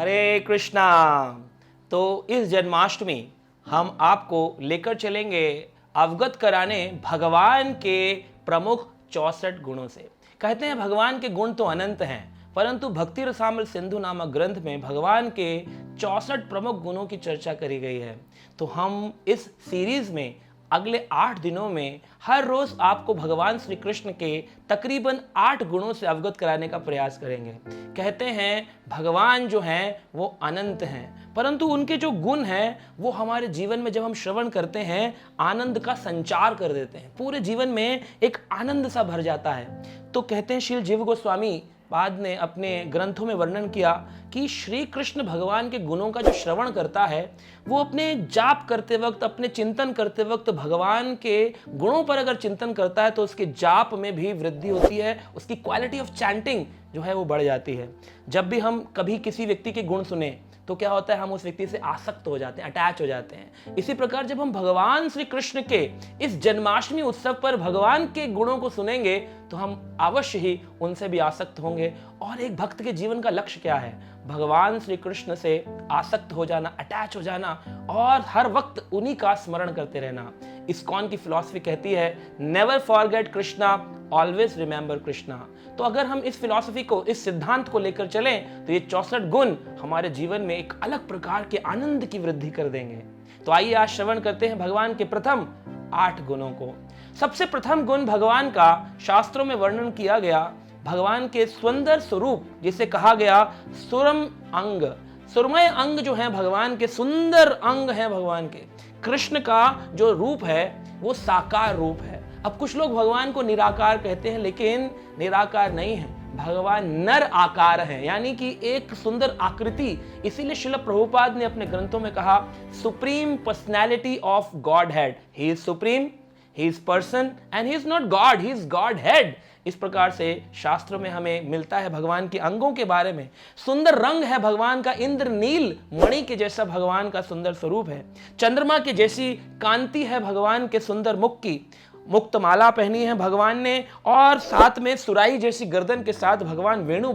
हरे कृष्णा। तो इस जन्माष्टमी हम आपको लेकर चलेंगे अवगत कराने भगवान के प्रमुख 64 गुणों से। कहते हैं भगवान के गुण तो अनंत हैं, परंतु भक्ति रसामृत सिंधु नामक ग्रंथ में भगवान के 64 प्रमुख गुणों की चर्चा करी गई है। तो हम इस सीरीज में अगले 8 दिनों में हर रोज आपको भगवान श्री कृष्ण के तकरीबन 8 गुणों से अवगत कराने का प्रयास करेंगे। कहते हैं भगवान जो हैं वो अनंत हैं, परंतु उनके जो गुण हैं वो हमारे जीवन में जब हम श्रवण करते हैं आनंद का संचार कर देते हैं, पूरे जीवन में एक आनंद सा भर जाता है। तो कहते हैं श्रील जीव गोस्वामी बाद ने अपने ग्रंथों में वर्णन किया कि श्री कृष्ण भगवान के गुणों का जो श्रवण करता है वो अपने जाप करते वक्त, अपने चिंतन करते वक्त भगवान के गुणों पर अगर चिंतन करता है तो उसके जाप में भी वृद्धि होती है, उसकी क्वालिटी ऑफ चैंटिंग जो है वो बढ़ जाती है। जब भी हम कभी किसी व्यक्ति के गुण सुने तो क्या होता है, हम उस व्यक्ति से आसक्त हो जाते हैं, अटैच हो जाते हैं। इसी प्रकार जब हम भगवान श्री कृष्ण के इस जन्माष्टमी उत्सव पर भगवान के गुणों को सुनेंगे तो हम अवश्य ही उनसे भी आसक्त होंगे। और एक भक्त के जीवन का लक्ष्य क्या है? भगवान श्री कृष्ण से आसक्त हो जाना, अटैच हो जाना और हर वक्त उन्हीं का स्मरण करते रहना। इस्कॉन की फिलॉसफी कहती है never forget Krishna, always remember Krishna. तो अगर हम इस फिलॉसफी को, इस सिद्धांत को लेकर चलें तो ये 64 गुण हमारे जीवन में एक अलग प्रकार के आनंद की वृद्धि कर देंगे। तो आइए आज श्रवण करते हैं भगवान के प्रथम 8 गुणों को। सबसे प्रथम गुण भगवान का शास्त्रों में वर्णन किया गया भगवान के सुंदर स्वरूप, जिसे कहा गया सुरम अंग। सुरमय अंग जो है भगवान के, सुंदर अंग है भगवान के। कृष्ण का जो रूप है वो साकार रूप है। अब कुछ लोग भगवान को निराकार कहते हैं, लेकिन निराकार नहीं है, भगवान नर आकार है, यानी कि एक सुंदर आकृति। इसीलिए श्रील प्रभुपाद ने अपने ग्रंथों में कहा supreme personality of God head. He is supreme, he is person and he is not God, he is God head. इस प्रकार से शास्त्रों में हमें मिलता है भगवान के अंगों के बारे में। सुंदर रंग है भगवान का, इंद्रनील मणि के जैसा भगवान का सुंदर स्वरूप है। चंद्रमा के जैसी कांति है भगवान के सुंदर मुख की। मुक्त माला पहनी है भगवान ने और साथ में सुराई जैसी गर्दन के साथ भगवान वेणु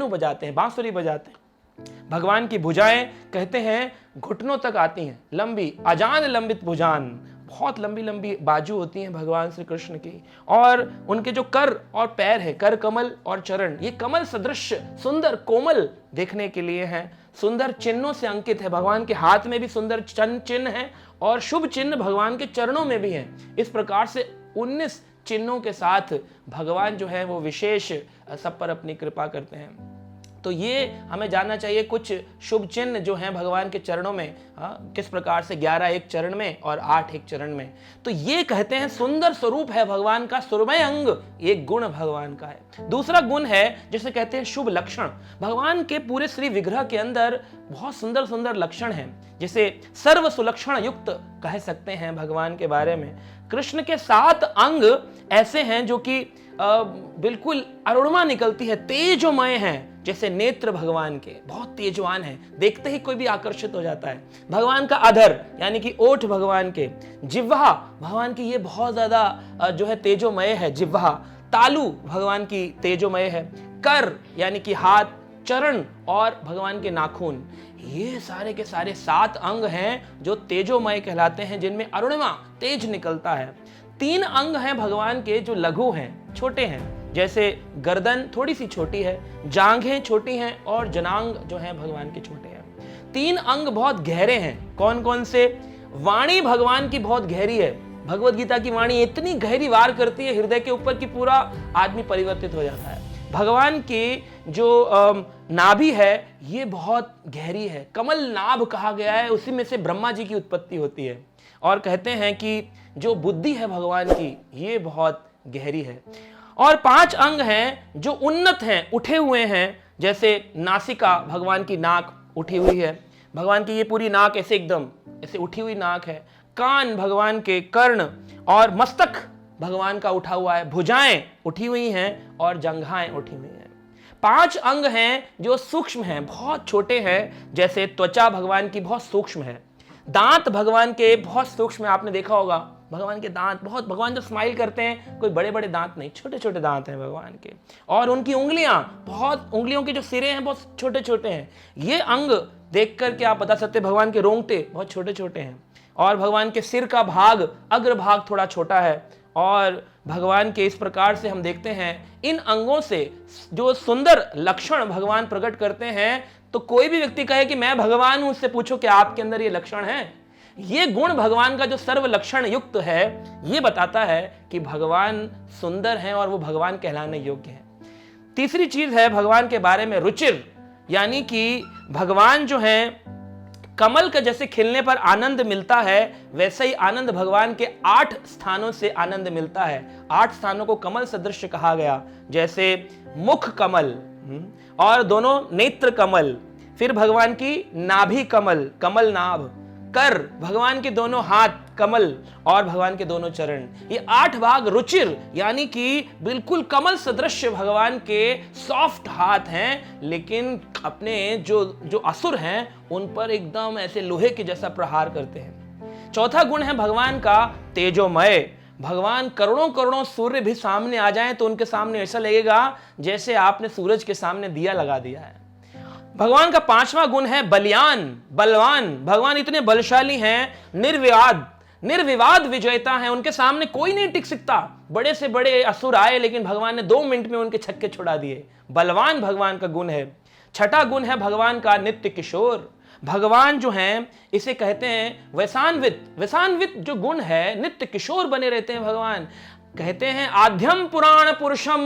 बजाते हैं, बांसुरी बजाते हैं। भगवान की भुजाएं कहते हैं घुटनों तक आती हैं, लंबी अजान लंबित भुजान, बहुत लंबी लंबी बाजू होती हैं भगवान श्री कृष्ण की। और उनके जो कर और पैर है, कर कमल और चरण, ये कमल सदृश सुंदर कोमल देखने के लिए हैं। सुंदर चिन्हों से अंकित है, भगवान के हाथ में भी सुंदर चिन्ह है और शुभ चिन्ह भगवान के चरणों में भी हैं। इस प्रकार से 19 चिन्हों के साथ भगवान जो है वो विशेष सब पर अपनी कृपा करते हैं। तो ये हमें जानना चाहिए कुछ शुभ चिन्ह जो हैं भगवान के चरणों में, किस प्रकार से 11 एक चरण में और 8 एक चरण में। तो ये कहते हैं सुंदर स्वरूप है भगवान का, सुरमय अंग एक गुण भगवान का है। दूसरा गुण है जिसे कहते हैं शुभ लक्षण। भगवान के पूरे श्री विग्रह के अंदर बहुत सुंदर सुंदर लक्षण हैं, जिसे सर्व सुलक्षण युक्त कह सकते हैं भगवान के बारे में। कृष्ण के 7 अंग ऐसे हैं जो कि बिल्कुल अरुणिमा निकलती है, तेजोमय हैं। जैसे नेत्र भगवान के बहुत तेजवान हैं, देखते ही कोई भी आकर्षित हो जाता है। भगवान का अधर यानी कि ओठ भगवान के, जिह्वा भगवान की ये बहुत ज्यादा जो है तेजोमय है जिह्वा। तालु भगवान की तेजोमय है। कर यानी कि हाथ, चरण और भगवान के नाखून, ये सारे के सारे 7 अंग हैं जो तेजोमय कहलाते हैं, जिनमें अरुणिमा तेज निकलता है। 3 अंग हैं भगवान के जो लघु हैं, छोटे हैं, जैसे गर्दन थोड़ी सी छोटी है, जांघें छोटी हैं और जनांग जो है भगवान के छोटे हैं। 3 अंग बहुत गहरे हैं। कौन कौन से? वाणी भगवान की बहुत गहरी है। भगवत गीता की वाणी इतनी गहरी वार करती है हृदय के ऊपर कि पूरा आदमी परिवर्तित हो जाता है। भगवान की जो नाभि है ये बहुत गहरी है, कमल नाभ कहा गया है, उसी में से ब्रह्मा जी की उत्पत्ति होती है। और कहते हैं कि जो बुद्धि है भगवान की ये बहुत गहरी है। और 5 अंग हैं जो उन्नत हैं, उठे हुए हैं, जैसे नासिका भगवान की नाक उठी हुई है, भगवान की ये पूरी नाक ऐसे एकदम ऐसे उठी हुई नाक है। कान भगवान के, कर्ण और मस्तक भगवान का उठा हुआ है, भुजाएं उठी हुई हैं और जंघाएं उठी हुई हैं। 5 अंग हैं जो सूक्ष्म हैं, बहुत छोटे हैं, जैसे त्वचा भगवान की बहुत सूक्ष्म है, दांत भगवान के बहुत सूक्ष्म है। आपने देखा होगा भगवान के दांत बहुत, भगवान जब स्माइल करते हैं कोई बड़े बड़े दांत नहीं, छोटे छोटे दांत हैं भगवान के। और उनकी उंगलियां बहुत, उंगलियों के जो सिरे हैं बहुत छोटे छोटे हैं। ये अंग देख करके आप बता सकते हैं भगवान के रोंगटे बहुत छोटे छोटे हैं। और भगवान के सिर का भाग, अग्रभाग थोड़ा छोटा है। और भगवान के इस प्रकार से हम देखते हैं इन अंगों से जो सुंदर लक्षण भगवान प्रकट करते हैं, तो कोई भी व्यक्ति कहे कि मैं भगवान हूं, उससे पूछो कि आपके अंदर ये लक्षण है। ये गुण भगवान का जो सर्व लक्षण युक्त है, ये बताता है कि भगवान सुंदर हैं और वो भगवान कहलाने योग्य हैं। तीसरी चीज है भगवान के बारे में रुचिर, यानी कि भगवान जो हैं कमल का जैसे खिलने पर आनंद मिलता है, वैसे ही आनंद भगवान के 8 स्थानों से आनंद मिलता है। 8 स्थानों को कमल सदृश कहा गया, जैसे मुख कमल और दोनों नेत्र कमल, फिर भगवान की नाभि कमल, कमल नाभ, कर, भगवान के दोनों हाथ कमल और भगवान के दोनों चरण। ये 8 भाग रुचिर, यानी कि बिल्कुल कमल सदृश भगवान के सॉफ्ट हाथ हैं, लेकिन अपने जो असुर हैं उन पर एकदम ऐसे लोहे के जैसा प्रहार करते हैं। चौथा गुण है भगवान का तेजोमय। भगवान करोड़ों करोड़ों सूर्य भी सामने आ जाएं तो उनके सामने ऐसा लगेगा जैसे आपने सूरज के सामने दिया लगा दिया है। भगवान का 5वां गुण है बलियान, बलवान। भगवान इतने बलशाली हैं, निर्विवाद विजेता हैं, उनके सामने कोई नहीं टिक सकता। बड़े से बड़े असुर आए लेकिन भगवान ने 2 मिनट में उनके छक्के छुड़ा दिए। बलवान भगवान का गुण है। छठा गुण है भगवान का नित्य किशोर। भगवान जो हैं इसे कहते हैं वैसान्वित। वैसान्वित जो गुण है, नित्य किशोर बने रहते हैं भगवान। कहते हैं आद्यम पुराण पुरुषम,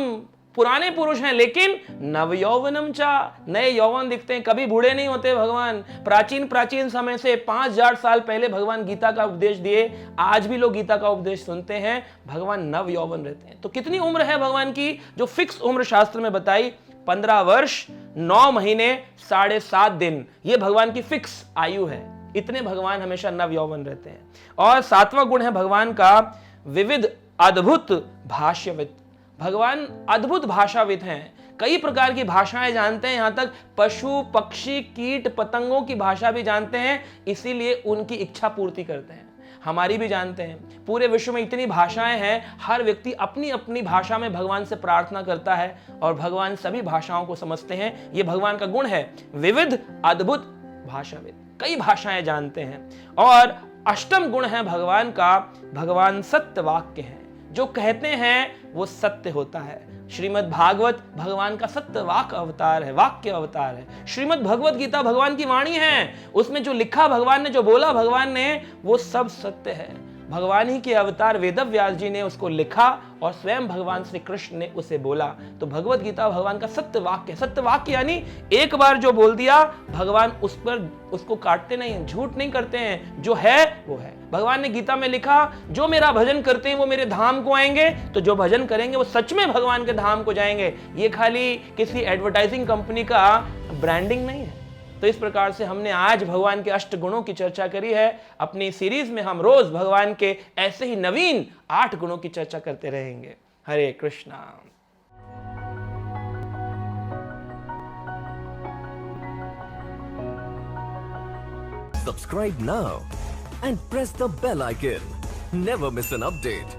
पुराने पुरुष हैं लेकिन नव यौवनम चा, नए यौवन दिखते हैं, कभी बूढ़े नहीं होते भगवान। प्राचीन समय से 5000 साल पहले भगवान गीता का उपदेश दिए, आज भी लोग गीता का उपदेश सुनते हैं, भगवान नव यौवन रहते हैं। तो कितनी उम्र है भगवान की, जो फिक्स उम्र शास्त्र में बताई 15 वर्ष 9 महीने 7.5 दिन, ये भगवान की फिक्स आयु है। इतने भगवान हमेशा नव यौवन रहते हैं। और 7वां गुण है भगवान का विविध अद्भुत भाष्यविद। भगवान अद्भुत भाषाविद हैं, कई प्रकार की भाषाएं जानते हैं, यहां तक पशु पक्षी कीट पतंगों की भाषा भी जानते हैं, इसीलिए उनकी इच्छा पूर्ति करते हैं। हमारी भी जानते हैं। पूरे विश्व में इतनी भाषाएं हैं, हर व्यक्ति अपनी अपनी भाषा में भगवान से प्रार्थना करता है और भगवान सभी भाषाओं को समझते हैं। यह भगवान का गुण है, विविध अद्भुत भाषाविद, कई भाषाएं जानते हैं। और 8वां गुण है भगवान का, भगवान सत्य वाक्य है, जो कहते हैं वो सत्य होता है। श्रीमद् भागवत भगवान का सत्य वाक्य अवतार है, वाक्य अवतार है। श्रीमद् भगवत गीता भगवान की वाणी है, उसमें जो लिखा भगवान ने, जो बोला भगवान ने, वो सब सत्य है। भगवान ही के अवतार वेदव्यास जी ने उसको लिखा और स्वयं भगवान श्री कृष्ण ने उसे बोला। तो भगवत गीता भगवान का सत्य वाक्य। सत्य वाक्य यानी एक बार जो बोल दिया, भगवान उस पर उसको काटते नहीं हैं, झूठ नहीं करते हैं, जो है वो है। भगवान ने गीता में लिखा, जो मेरा भजन करते हैं वो मेरे धाम को आएंगे, तो जो भजन करेंगे वो सच में भगवान के धाम को जाएंगे। ये खाली किसी एडवर्टाइजिंग कंपनी का ब्रांडिंग नहीं है। तो इस प्रकार से हमने आज भगवान के 8 गुणों की चर्चा करी है। अपनी सीरीज में हम रोज भगवान के ऐसे ही नवीन 8 गुणों की चर्चा करते रहेंगे। हरे Krishna. Subscribe now and press the bell icon. Never miss an update.